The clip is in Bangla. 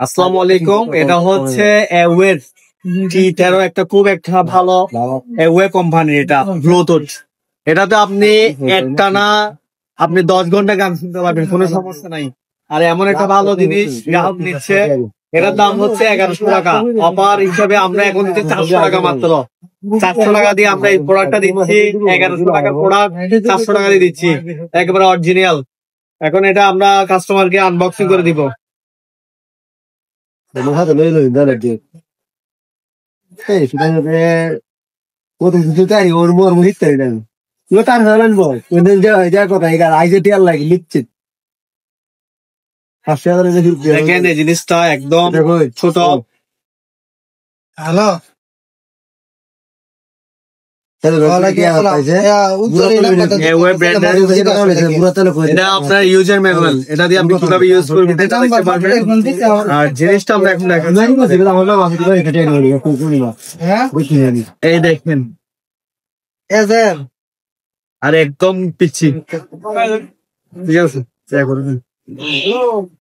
আসসালামু আলাইকুম। এটা হচ্ছে ওয়েভ T13 একটা খুব একটা ভালো ওয়েভ কোম্পানির এটা ব্লুটুথ। এটাতে আপনি একটানা আপনি 10 ঘন্টা গান শুনতে পারবেন, কোনো সমস্যা নাই। আর এমন একটা ভালো জিনিস গ্রাহক নিচ্ছে, এটার দাম হচ্ছে 1100 টাকা। অফার হিসাবে আমরা এখন দিচ্ছি 400 টাকা মাত্র। 400 টাকা দিয়ে আমরা এই প্রোডাক্টটা দিচ্ছি। 1100 টাকার প্রোডাক্ট 400 টাকা দিয়ে দিচ্ছি, একেবারে অরিজিনাল। এখন এটা আমরা কাস্টমারকে আনবক্সিং করে দিব। هذا ما له ده لك ايش ده وده تاني ورمور مهيت ده لو تعرف انا بقول وين جا কথা এগার আইজে টিয়ার লাগে লিখছে 500 টাকা দিয়ে দেখেন এই জিনিসটা একদম ছোট। হ্যালো এটা আপনার ইউজার ম্যানুয়াল, এটা দিয়ে আপনি কিভাবে ইউজ করবেন এটা দেখতে পারবেন। আর জিনিসটা আমরা এখন দেখেন, এই দেখেন আর একদম পিচ্ছি, ঠিক আছে।